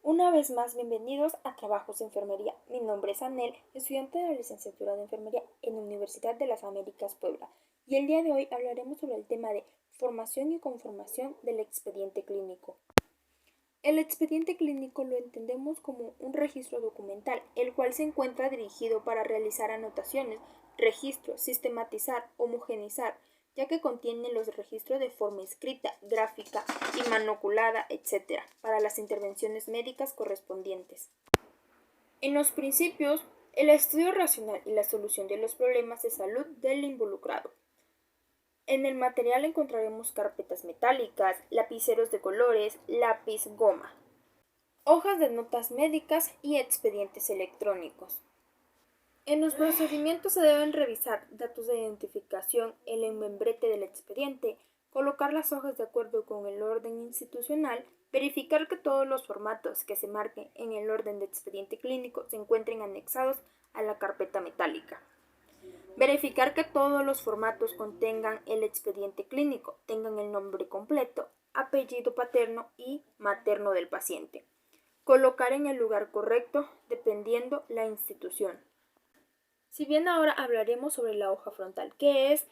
Una vez más, bienvenidos a Trabajos de Enfermería. Mi nombre es Anel, estudiante de la licenciatura de Enfermería en la Universidad de las Américas Puebla, y el día de hoy hablaremos sobre el tema de formación y conformación del expediente clínico. El expediente clínico lo entendemos como un registro documental, el cual se encuentra dirigido para realizar anotaciones, registros, sistematizar, homogeneizar, ya que contiene los registros de forma escrita, gráfica, inmaculada, etc., para las intervenciones médicas correspondientes. En los principios, el estudio racional y la solución de los problemas de salud del involucrado. En el material encontraremos carpetas metálicas, lapiceros de colores, lápiz, goma, hojas de notas médicas y expedientes electrónicos. En los procedimientos se deben revisar datos de identificación, el membrete del expediente, colocar las hojas de acuerdo con el orden institucional, verificar que todos los formatos que se marquen en el orden de expediente clínico se encuentren anexados a la carpeta metálica. Verificar que todos los formatos contengan el expediente clínico, tengan el nombre completo, apellido paterno y materno del paciente. Colocar en el lugar correcto dependiendo la institución. Si bien ahora hablaremos sobre la hoja frontal, que es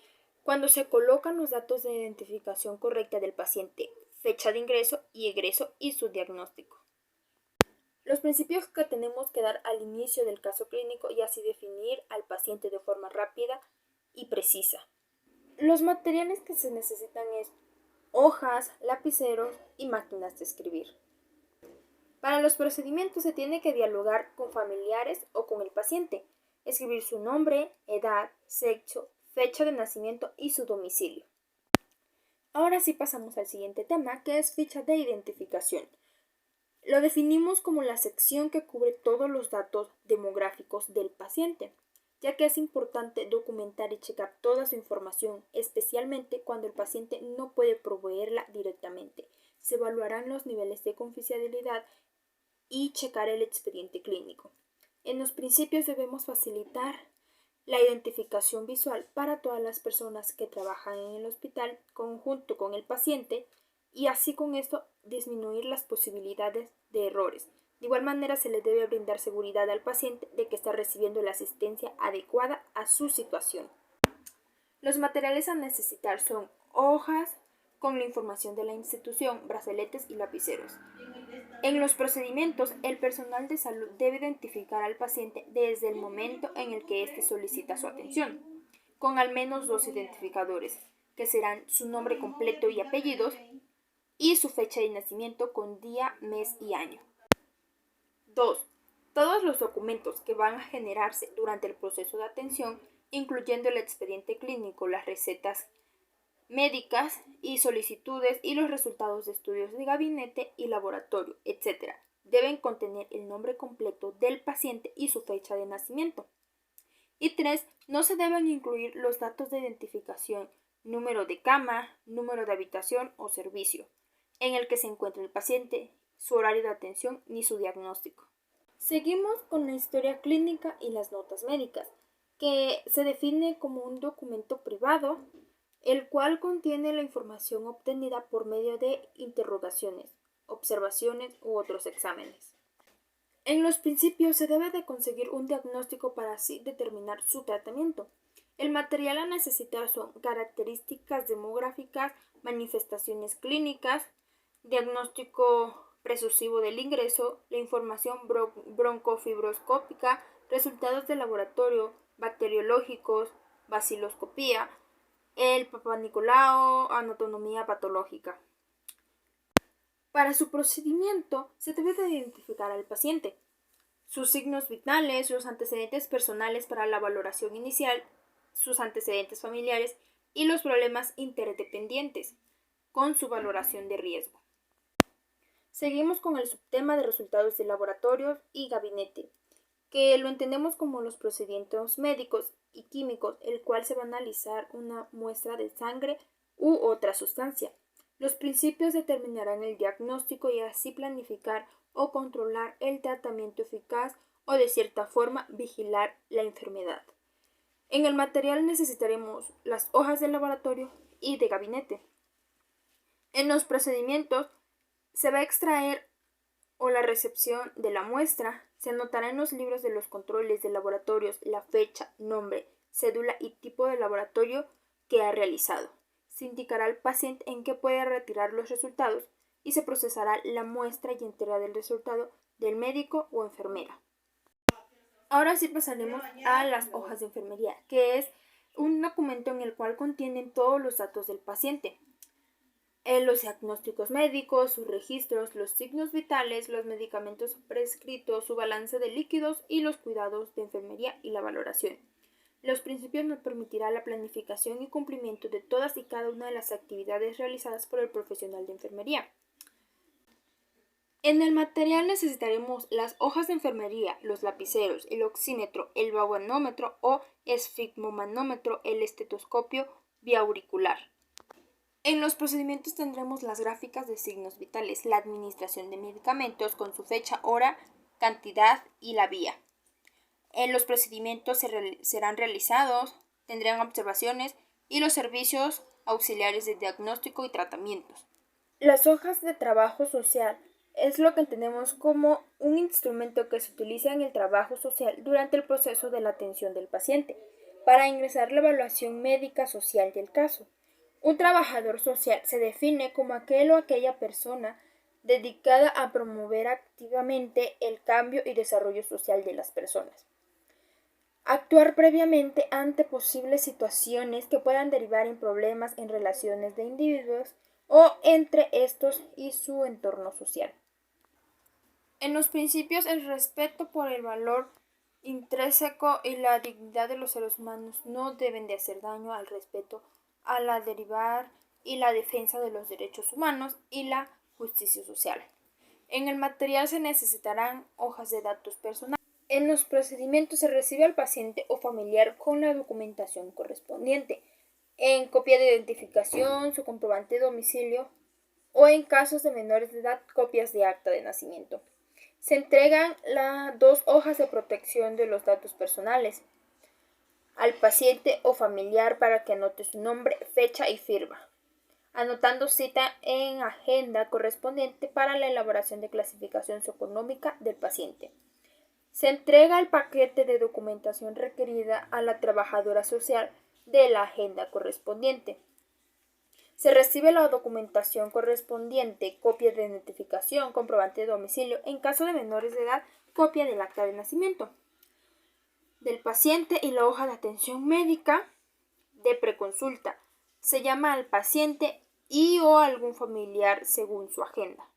cuando se colocan los datos de identificación correcta del paciente, fecha de ingreso y egreso y su diagnóstico. Los principios que tenemos que dar al inicio del caso clínico y así definir al paciente de forma rápida y precisa. Los materiales que se necesitan es hojas, lapiceros y máquinas de escribir. Para los procedimientos se tiene que dialogar con familiares o con el paciente, escribir su nombre, edad, sexo, fecha de nacimiento y su domicilio. Ahora sí pasamos al siguiente tema, que es ficha de identificación. Lo definimos como la sección que cubre todos los datos demográficos del paciente, ya que es importante documentar y checar toda su información, especialmente cuando el paciente no puede proveerla directamente. Se evaluarán los niveles de confidencialidad y checar el expediente clínico. En los principios debemos facilitar la identificación visual para todas las personas que trabajan en el hospital conjunto con el paciente y así con esto disminuir las posibilidades de errores. De igual manera se le debe brindar seguridad al paciente de que está recibiendo la asistencia adecuada a su situación. Los materiales a necesitar son hojas con la información de la institución, brazaletes y lapiceros. En los procedimientos, el personal de salud debe identificar al paciente desde el momento en el que éste solicita su atención, con al menos 2 identificadores, que serán su nombre completo y apellidos, y su fecha de nacimiento con día, mes y año. 2. Todos los documentos que van a generarse durante el proceso de atención, incluyendo el expediente clínico, las recetas médicas y solicitudes y los resultados de estudios de gabinete y laboratorio, etc. Deben contener el nombre completo del paciente y su fecha de nacimiento. Y 3. No se deben incluir los datos de identificación, número de cama, número de habitación o servicio en el que se encuentra el paciente, su horario de atención ni su diagnóstico. Seguimos con la historia clínica y las notas médicas, que se define como un documento privado el cual contiene la información obtenida por medio de interrogaciones, observaciones u otros exámenes. En los principios se debe de conseguir un diagnóstico para así determinar su tratamiento. El material a necesitar son características demográficas, manifestaciones clínicas, diagnóstico presusivo del ingreso, la información broncofibroscópica, resultados de laboratorio, bacteriológicos, baciloscopía, el Papanicolao, anatomía patológica. Para su procedimiento se debe de identificar al paciente, sus signos vitales, los antecedentes personales para la valoración inicial, sus antecedentes familiares y los problemas interdependientes con su valoración de riesgo. Seguimos con el subtema de resultados de laboratorios y gabinete, que lo entendemos como los procedimientos médicos y químicos, el cual se va a analizar una muestra de sangre u otra sustancia. Los principios determinarán el diagnóstico y así planificar o controlar el tratamiento eficaz o de cierta forma vigilar la enfermedad. En el material necesitaremos las hojas de laboratorio y de gabinete. En los procedimientos se va a extraer o la recepción de la muestra, se anotará en los libros de los controles de laboratorios la fecha, nombre, cédula y tipo de laboratorio que ha realizado. Se indicará al paciente en qué puede retirar los resultados y se procesará la muestra y entrega del resultado del médico o enfermera. Ahora sí pasaremos a las hojas de enfermería, que es un documento en el cual contienen todos los datos del paciente. Los diagnósticos médicos, sus registros, los signos vitales, los medicamentos prescritos, su balance de líquidos y los cuidados de enfermería y la valoración. Los principios nos permitirá la planificación y cumplimiento de todas y cada una de las actividades realizadas por el profesional de enfermería. En el material necesitaremos las hojas de enfermería, los lapiceros, el oxímetro, el babanómetro o esfigmomanómetro, el estetoscopio biauricular. En los procedimientos tendremos las gráficas de signos vitales, la administración de medicamentos con su fecha, hora, cantidad y la vía. En los procedimientos serán realizados, tendrán observaciones y los servicios auxiliares de diagnóstico y tratamientos. Las hojas de trabajo social es lo que entendemos como un instrumento que se utiliza en el trabajo social durante el proceso de la atención del paciente para ingresar la evaluación médica social del caso. Un trabajador social se define como aquel o aquella persona dedicada a promover activamente el cambio y desarrollo social de las personas. Actuar previamente ante posibles situaciones que puedan derivar en problemas en relaciones de individuos o entre estos y su entorno social. En los principios, el respeto por el valor intrínseco y la dignidad de los seres humanos no deben de hacer daño al respeto a la derivar y la defensa de los derechos humanos y la justicia social. En el material se necesitarán hojas de datos personales. En los procedimientos se recibe al paciente o familiar con la documentación correspondiente, en copia de identificación, su comprobante de domicilio o en casos de menores de edad, copias de acta de nacimiento. Se entregan las 2 hojas de protección de los datos personales al paciente o familiar para que anote su nombre, fecha y firma, anotando cita en agenda correspondiente para la elaboración de clasificación socioeconómica del paciente. Se entrega el paquete de documentación requerida a la trabajadora social de la agenda correspondiente. Se recibe la documentación correspondiente, copia de identificación, comprobante de domicilio, en caso de menores de edad, copia del acta de nacimiento del paciente y la hoja de atención médica de preconsulta. Se llama al paciente y o algún familiar según su agenda.